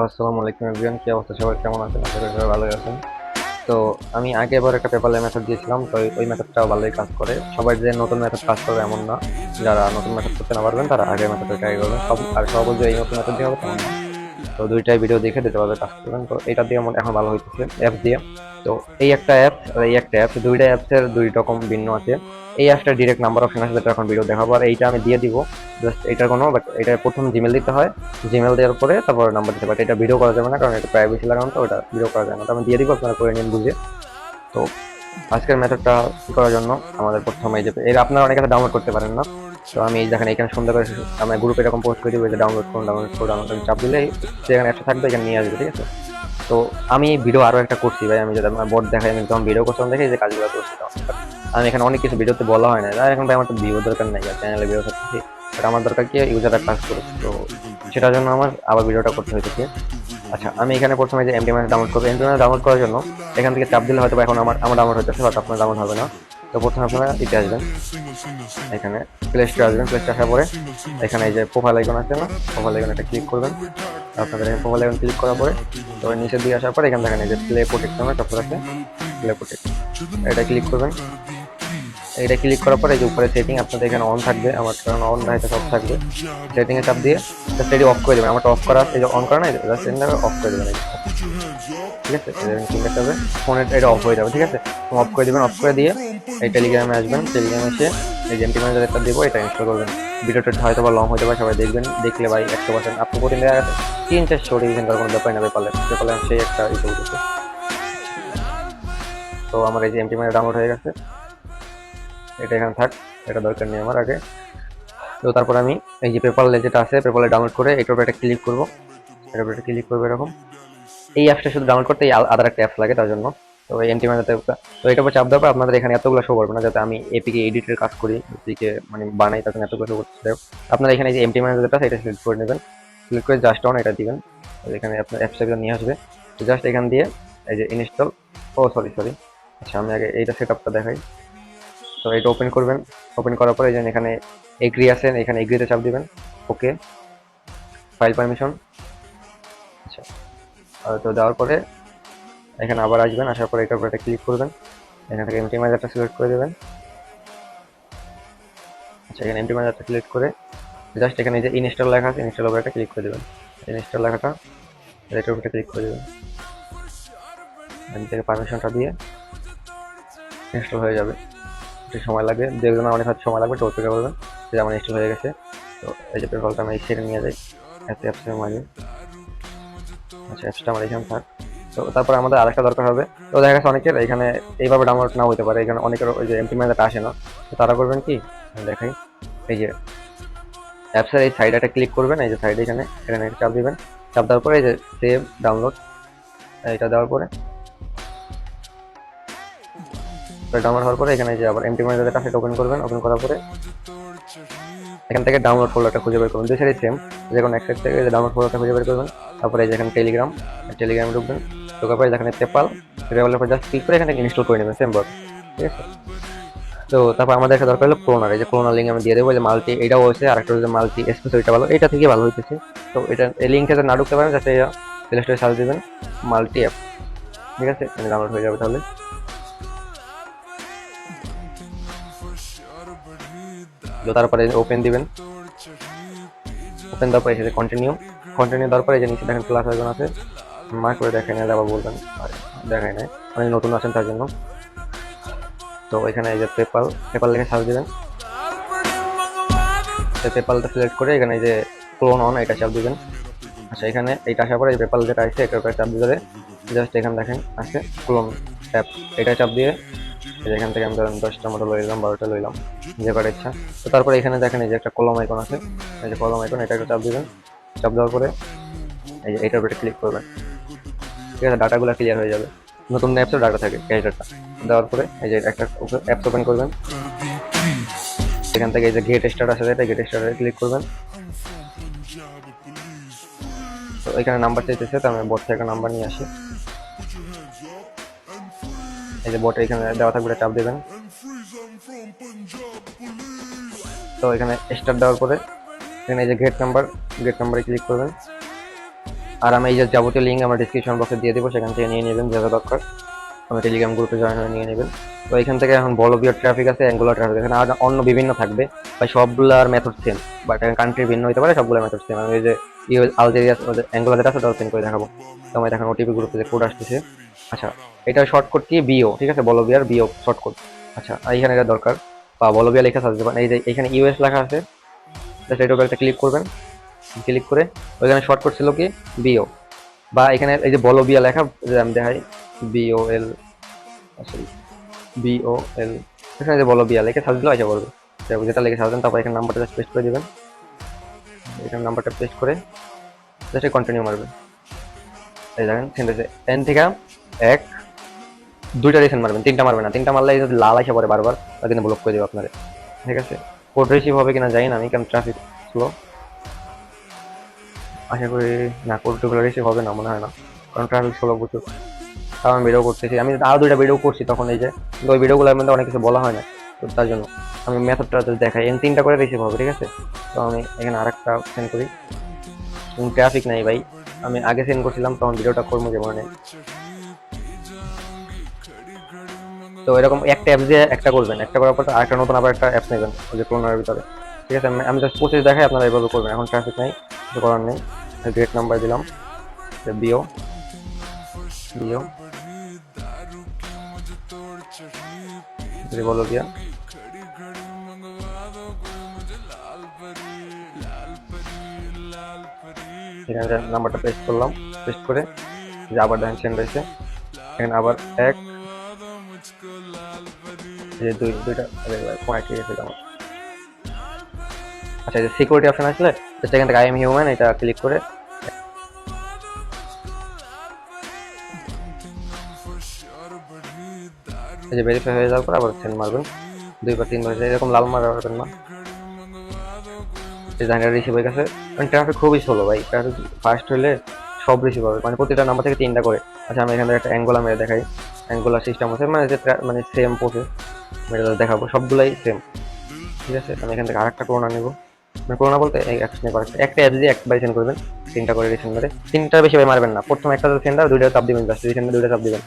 Hello, আসসালামু আলাইকুম everyone. কি অবস্থা সবার, কেমন আছেন? আশা করি সবাই ভালোই আছেন। তো আমি আগে এবার একটা পেপালের মেথড দিয়েছিলাম, তো ওই মেথডটাও ভালোই কাজ করে। সবার যে নতুন মেথড কাজ করবে এমন না। যারা নতুন মেথড করতে না পারবেন তারা আগের মেথডটা ট্রাই করবেন। সবাই যে এই নতুন মেথড দিয়ে হবে তেমন না। তো দুইটাই ভিডিও দেখে দিতে পারবে কাজ করবেন। তো এটা দিয়ে এখন ভালো হইতেছে অ্যাপ দিয়ে। তো এই একটা অ্যাপ আর এই একটা অ্যাপ, দুইটা অ্যাপসের দুই রকম ভিন্ন আছে। এই অ্যাপসটা ডিরেক্ট নাম্বার অপশন আছে, যেটা এখন ভিডিও দেখাবো। আর এইটা আমি দিয়ে দিব জাস্ট, এটার কোনো বাট এটা প্রথম জিমেল দিতে হয়। জিমেল দেওয়ার পরে তারপর নাম্বার দিতে, বাট এটা ভিডিও করা যাবে না, কারণ এটা প্রাইভেসি লাগানো, তো ওটা ভিডিও করা যাবে না। তো আমি দিয়ে দিব, আপনারা করে নিন বুঝে। তো আজকের মেথডটা করার জন্য আমাদের প্রথমে এই যে এর আপনারা অনেকে ডাউনলোড করতে পারেন না। তো আমি দেখেন এখানে সুন্দর করে আমার গ্রুপে এরকম পোস্ট করে দিব যে ডাউনলোড করুন, চাপ দিলে সেখানে একটা থাকবে, এখানে নিয়ে আসবে, ঠিক আছে। তো আমি ভিডিও আরো একটা করছি ভাই, আমি যদি আমার বোর্ড দেখাই, আমি যখন ভিডিও করছিলাম দেখে যে কাজগুলো করছি। আমি এখানে অনেক কিছু ভিডিওতে বলা হয় না, এখন ভাই আমার তো ভিউ দরকার নাই, চ্যানেলে ভিডিও থাকতেছি, বাট আমার দরকার কি ইউজাররা কাজ করুক। তো সেটার জন্য আমার আবার ভিডিওটা করতে হয়েছে। আচ্ছা, আমি এখানে প্রথমে যে এমটি ডাউনলোড করবো, এমটি ডাউনলোড করার জন্য এখান থেকে চাপ দিলে হয়তো এখন আমার ডাউনলোড হচ্ছে, বাট আপনার ডাউনলোড হবে না। তো প্রথমে আপনারা ইতে আসবেন, এখানে প্লে স্টোরে আসবেন। প্লে স্টোরে আসার পরে এখানে এই যে প্রোফাইল আইকন আছে না, প্রোফাইল আইকন একটা ক্লিক করবেন। আপনাদের এখানে প্রোফাইল আইকন ক্লিক করার পরে তো নিচে দিয়ে আসার পরে এখানে দেখেন এই যে প্লে প্রোটেক্ট নামে একটা আছে, প্লে প্রোটেক্ট, এটা ক্লিক করবেন। এটা ক্লিক করার পরে এই যে উপরে সেটিং আপনাদের এখানে অন থাকবে, আমার কারণ অন না, এটা সব থাকবে। সেটিং এ চাপ দিয়ে জাস্ট এটি অফ করে দেবেন। আমারটা অফ করা, এই যে অন করা না, জাস্ট এটাকে অফ করে দেবেন, ঠিক আছে। ঠিক আছে, ফোনের এটা অফ হয়ে যাবে, ঠিক আছে। অফ করে দেবেন। অফ করে দিয়ে এই টেলিগ্রামে আসবেন। টেলিগ্রামে এসে এই যে এমটি ম্যানেজার একটা দেবো, এটা ইনস্টল করবেন। ভিডিওটা হয়তো বা লং হতে পারে, সবাই দেখবেন, দেখলে ভাই 100% আপনি প্রতিদিন দেখা গেছে 3-400 রিভিশন করার কোনো ব্যাপার না। পেপালে সেই একটা ইস্যু হচ্ছে। তো আমার এই যে এমটি ম্যানেজার ডাউনলোড হয়ে গেছে, এটা এখানে থাক, এটা দরকার নেই আমার আগে। তো তারপর আমি এই যে পেপালে যেটা আছে, পেপালে ডাউনলোড করে এটার উপরে একটা ক্লিক করবো, এটার উপরে একটা ক্লিক করবো এরকম। এই অ্যাপসটা শুধু ডাউনলোড করতে আদার একটা অ্যাপস লাগে তার জন্য। তো এই এমটি ম্যানেজার, তো এটার উপর চাপ দেওয়ার পর আপনাদের এখানে এতগুলো শো করবে না, যাতে আমি এপিকে এডিটের কাজ করি, এপিকে মানে বানাই, তার জন্য এতগুলো শো করতে দেব। আপনারা এখানে যে এমটি ম্যানেজারটা আছে এটা সিলেক্ট করে নেবেন, সিলেক্ট করে জাস্ট অন এটা দিবেন। এখানে আপনার অ্যাপসটা নিয়ে আসবে। তো জাস্ট এখান দিয়ে এই যে ইনস্টল, সরি। আচ্ছা, আমি আগে এইটা সেট আপটা দেখাই। তো এটা ওপেন করবেন। ওপেন করার পরে এখানে এগ্রি আছেন, এখানে এগ্রিতে চাপ দিবেন। ওকে, ফাইল পারমিশন। আচ্ছা, তো দেওয়ার পরে এখানে আবার আসবেন, আসার পরে এটার উপর একটা ক্লিক করবেন। এখান থেকে এমটি ম্যানেজারটা সিলেক্ট করে দেবেন। আচ্ছা, এখানে এমটি ম্যানেজারটা সিলেক্ট করে জাস্ট এখানে যে ইনস্টল লেখা আছে, ইনস্টল উপরে একটা ক্লিক করে দেবেন। ইনস্টল লেখাটা এটার উপরে ক্লিক করে দেবেন। এখান থেকে পারমিশনটা দিয়ে ইনস্টল হয়ে যাবে। একটু সময় লাগবে, দেখবেন অনেক হয়তো সময় লাগবে, তো অপেক্ষা করবেন। যে আমার ইনস্টল হয়ে গেছে। তো এই যে পেপালটা আমি সেটা নিয়ে যাই অ্যাপসের মাঝে। আচ্ছা, অ্যাপসটা আমার এখানে থাক। তো তারপর আমাদের আরেকটা দরকার হবে। তো দেখা গেছে অনেকের এখানে এইভাবে ডাউনলোড না হতে পারে, এখানে অনেকের ওই যে এমটি ম্যানেজারটা আসে না। তো তারা করবেন কি, দেখাই, এই যে অ্যাপসের এই সাইডে একটা ক্লিক করবেন, এই যে সাইডে এখানে এখানে চাপ দিবেন। চাপ দেওয়ার পরে এই যে সেভ ডাউনলোড, এটা দেওয়ার পরে ডাউনলোড হওয়ার পরে এখানে যে আবার এমটি ম্যানেজারটা সেটা ওপেন করবেন। ওপেন করার পরে এখান থেকে ডাউনলোড ফোল্ডারটা খুঁজে বের করবেন, দুই সাইডে সেম, যে কোনো এক সাইড থেকে ডাউনলোড ফোল্ডারটা খুঁজে বের করবেন। তারপরে যেখানে টেলিগ্রামে ঢুকবেন। ঢোকার পরে যেখানে পেপালের উপর জাস্ট ক্লিক করে এখানে ইনস্টল করে নেবেন, সেম বট, ঠিক আছে। তো তারপর আমাদের একটা দরকার হলো ক্লোনার, এই যে ক্লোনার লিঙ্ক আমি দিয়ে দেবো, যে মাল্টি এটাও হয়েছে, আরেকটা হচ্ছে মাল্টি এক্সপ্রেস, ওইটা ভালো, এটা থেকে ভালো হইতেছে। তো এটা এই লিঙ্কটা না ঢুকতে পারেন, যাতে প্লে স্টোরে সার্চ দিবেন মাল্টি অ্যাপ, ঠিক আছে, ডাউনলোড হয়ে যাবে তাহলে। তো তারপরে ওপেন দিবেন। ওপেন দেওয়ার পরে এসে কন্টিনিউ দেওয়ার পরে যে নিচে দেখেন প্লাস আইকন আছে, মার্ক করে দেখেন, আবার বলবেন দেখায় নাই, অনেক নতুন আছেন তার জন্য। তো এখানে এই যে পেপাল লিখে সার্চ দিবেন। পেপালটা সিলেক্ট করে এখানে এই যে ক্লোন অন এটা চাপ দিবেন। আচ্ছা, এখানে এইটা আসার পরে পেপাল যেটা আছে এটার উপরে চাপ দিলে জাস্ট এখানে দেখেন আছে ক্লোন অ্যাপ, এটা চাপ দিয়ে এখান থেকে আমি ধরেন 10টা মতো লইলাম, 12টা লইলাম, যে কটা ইচ্ছা। তো তারপরে এখানে দেখেন এই যে একটা কলম আইকন আছে, এই যে কলম আইকন, এটা একটা চাপ দিবেন। চাপ দেওয়ার পরে এই যে এটার উপরে ক্লিক করবেন, ঠিক আছে, ডাটাগুলো ক্লিয়ার হয়ে যাবে। নতুন অ্যাপসের ডাটা থাকে, এই ডাটা দেওয়ার পরে এই যে একটা অ্যাপস ওপেন করবেন। এখান থেকে এই যে গেট স্টার্ট আছে, এটা গেট স্টার্টে ক্লিক করবেন। তো এখানে নাম্বার চাইতেছে, তো আমি বোর্ড থেকে নাম্বার নিয়ে আসি। এই যে বোর্ডে এখানে দেওয়া থাকবে, চাপ দেবেন। তো এখানে স্টার্ট দেওয়ার পরে এখানে এই যে গেট নাম্বারে ক্লিক করবেন। আর আমি এই যে যাবতীয় লিঙ্ক আমার ডিসক্রিপশন বক্সে দিয়ে দেবো, সেখান থেকে নিয়ে নেবেন যা যা দরকার। আমার টেলিগ্রাম গ্রুপে জয়েন হয়ে নিয়ে নেবেন। তো এখান থেকে এখন বলবিয়ার ট্রাফিক আছে, অ্যাঙ্গুলার ট্রাফিক, এখানে আর অন্য বিভিন্ন থাকবে বা সবগুলার মেথড সেম, বাট এখানে কান্ট্রি ভিন্ন হতে পারে, সবগুলোর মেথড সেম। আমি এই যে আলজেরিয়া অ্যাঙ্গুলার যেটা আছে ওটাও সেম করে দেখাবো। তো আমার দেখেন ওটিপি গ্রুপে যে কোড আসতেছে। আচ্ছা, এটা শর্টকট কি বিও, ঠিক আছে, বলবিয়ার বিও শর্টকট। আচ্ছা, এইখানে এটা দরকার, বা বলবিয়া লেখা থাকতে পারে, এই যে এখানে ইউএস লেখা আছে, এটার উপর একটা ক্লিক করবেন। ক্লিক করে ওইখানে শর্টকট ছিল কি বিও, বা এখানে এই যে বলবিয়া লেখা, যে আমি দেখাই বিওএল, আসলে বিওএল, এখানে যে বলবিয়া লেখে সার্চ দিলে আসা পড়বে, যেটা লেগে সার্চ দেন, তারপর এখানে নাম্বারটা জাস্ট পেস্ট করে দিবেন। এখানে নাম্বারটা পেস্ট করে জাস্ট কন্টিনিউ মারবেন। এই দেখেন সেন্ড হয়েছে। এন থেকে এক দুইটা রিসেন্ট মারবেন, তিনটা মারবেন না, তিনটা মারলে যদি লাল আসে পড়ে বারবার, তার কিন্তু ব্লক করে দেবে আপনার, ঠিক আছে। কোড রিসিভ হবে কিনা জানি না আমি, কারণ ট্রাফিক স্লো, আশা করি না কোডগুলো রিসিভ হবে না, মনে হয় না, কারণ ট্রাফিক স্লো প্রচুর। তাও আমি ভিডিও করতেছি, আমি আরও দুইটা ভিডিও করছি তখন, এই যে ওই ভিডিওগুলোর মধ্যে অনেক কিছু বলা হয় না, তো তার জন্য আমি মেথডটা দেখাই। এন তিনটা করে রিসিভ হবে, ঠিক আছে। তো আমি এখানে আরেকটা সেন্ড করি, ট্রাফিক নাই ভাই, আমি আগে সেন্ড করছিলাম তখন ভিডিওটা করবো যে মনে নেই। তো এরকম একটা অ্যাপ দিয়ে একটা করবেন, একটা করার পর আরেকটা নতুন আবার একটা অ্যাপ নেবেন ওই যে ক্লোনার ভিতরে, ঠিক আছে। আমি জাস্ট প্রসেস দেখাই, আপনারা এইভাবে করবেন। এখন ট্রাফিক নাই, কিছু করার নেই, গ্রেট নাম্বার দিলাম, বিও বিও বলো দিয়া, এখানে নাম্বারটা পেস্ট করলাম, পেস্ট করে যে আবার দেখেন সেন্ড হয়েছে। এখানে আবার এক, যে দুইটা পয়েন্ট ঠিক আছে আমার। আচ্ছা, যে সিকিউরিটি অপশন আসলে জাস্ট এখান থেকে আই এম হিউম্যান এটা ক্লিক করে এই যে ভেরিফাই হয়ে যাওয়ার পর আবার সেন্ড মারবেন, দুইবার তিনবার, এরকম লাল মারবেন না। এই জায়গাটা রিসিভ হয়ে গেছে, মানে ট্রাফিক খুবই স্লো ভাই, ট্রাফিক ফাস্ট হলে সব রিসিভ হবে, মানে প্রতিটা নাম্বার থেকে তিনটা করে। আচ্ছা, আমি এখান থেকে একটা অ্যাঙ্গোলা মেরে দেখাই, অ্যাঙ্গোলা সিস্টেম আছে, মানে যে মানে সেম প্রসেস মেরে দেখাবো, সবগুলাই সেম, ঠিক আছে। আমি এখান থেকে আরেকটা করোনা নেবো, মানে করোনা বলতে একটা অ্যাপ দিয়ে একবার সেন্ড করবেন, তিনটা করে রিসেন্ড মেরে, তিনটা বেশি ভাই মারবেন না, প্রথম একটা সেন্ড আর দুইটা চাপ দিবেন, জাস্ট রিসেন্ডে দুইটা চাপ দিবেন।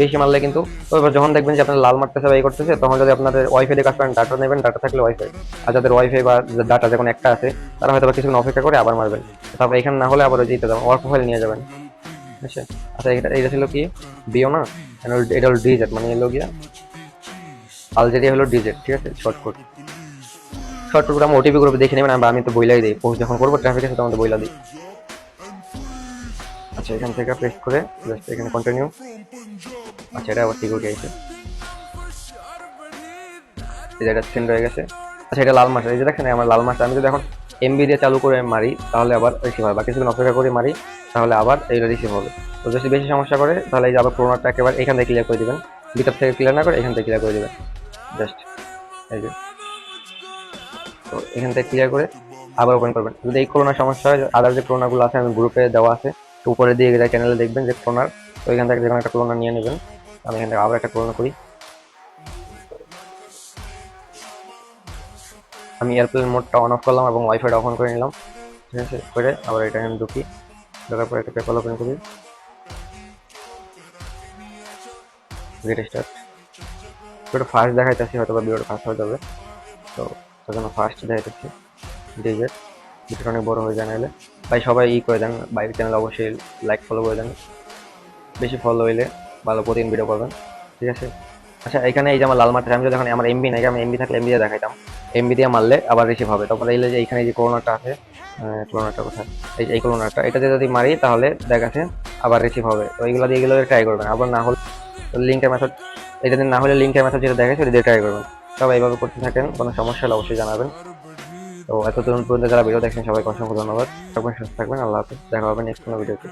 বেশি মারলে কিন্তু ওইবার যখন দেখবেন যে আপনার লাল মারতেছে বা এই করতেছে, তখন যদি আপনাদের ওয়াইফাই দিয়ে কাজ করেন, ডাটা নেবেন, ডাটা থাকলে ওয়াইফাই, আর যাদের ওয়াইফাই বা ডাটা যখন একটা আছে, তারা হয়তো কিছুক্ষণ অপেক্ষা করে আবার মারবেন, তারপর এখানে না হলে আবার ওই যেতে যাবেন, ওয়ার্ক প্রোফাইল নিয়ে যাবেন, ঠিক আছে। আচ্ছা, এটা ছিল কি বিও না, এটা হলো ডিজেট, মানে এলো গিয়া আলজেরিয়া হলো ডিজেট, ঠিক আছে, শর্টকট। শর্টকট আমি ওটিপি গ্রুপে দেখে নেবেন, আমি তো বইলাই দিই, পোস্ট যখন করবো ট্রাফিক আছে তখন তো বইলা দিই। আচ্ছা, এখান থেকে পেস্ট করে জাস্ট এখানে কন্টিনিউ। আচ্ছা, এটা আবার সিকিউরিটি আছে, এটা সেন্ড হয়ে গেছে। আচ্ছা, এটা লাল মাস, এই যে দেখেন আমার লাল মাস, আমি যদি এখন এমবি দিয়ে চালু করে মারি তাহলে আবার রিসিভ হবে, বা কিছুক্ষণ অপেক্ষা করে মারি তাহলে আবার এইটা রিসিভ হবে। তো যদি বেশি সমস্যা করে তাহলে এই যে আবার পুরোনোটা একেবারে এখান থেকে ক্লিয়ার করে দিবেন, ভিতর থেকে ক্লিয়ার না করে এখান থেকে ক্লিয়ার করে দিবেন, জাস্ট এই যে। তো এখান থেকে ক্লিয়ার করে আবার ওপেন করবেন। যদি এই করোনার সমস্যা হয়, আদার যে করোনাগুলো আছে আমি গ্রুপে দেওয়া আছে, তো উপরে দিয়ে যায় চ্যানেলে দেখবেন যে করোনার, তো এখান থেকে যে কোনো একটা করোনা নিয়ে নেবেন। আমি এখান থেকে আবার একটা করোনা করি, আমি এয়ারপ্লেন মোডটা অন অফ করলাম এবং ওয়াইফাইটা অন করে নিলাম, ঠিক আছে। করে আবার এটা আমি ঢুকি, ঢোকার পরে একটা পেপাল ওপেন করি, গেট স্টার্ট। ভিডিওটা ফার্স্ট দেখাইতেছি, হয়তো বা ভিডিওটা ফার্স্ট হয়ে যাবে, তো তার জন্য ফার্স্ট দেখাইতেছি। ডিজেট ভিডিওটা অনেক বড় হয়ে যায়, নাহলে ভাই সবাই করে দেন, বাইরের চ্যানেল অবশ্যই লাইক ফলো করে দেন, বেশি ফলো হইলে ভালো প্রতিদিন ভিডিও করবেন, ঠিক আছে। আচ্ছা, এখানে এই যে আমার লাল মারতে, আমি যদি এখন আমার এমবি নাই, আমি এমবি থাকলে এমবি দিয়ে দেখাইতাম, এমবি দিয়ে মারলে আবার রিসিভ হবে। তারপরে এই যে এইখানে যে করোনাটা আছে, করোনাটা কোথায়, এই করোনাটা, এটা দিয়ে যদি মারি তাহলে দেখাচ্ছে আবার রিসিভ হবে। তো এইগুলো দিয়ে এগুলো ট্রাই করবেন, আবার না হলে লিঙ্কের মেথড, এটা দিয়ে না হলে লিঙ্কের মেথড যেটা দেখাচ্ছে ওটা দিয়ে ট্রাই করবেন। সবাই এইভাবে করতে থাকেন, কোনো সমস্যা হলে অবশ্যই জানাবেন। তো এতদিন পর্যন্ত যারা ভিডিও দেখছেন সবাইকে অসংখ্য ধন্যবাদ, সবাই সুস্থ থাকবেন, আল্লাহ হাফেজ, দেখা হবে নেক্সট কোনো ভিডিওতে।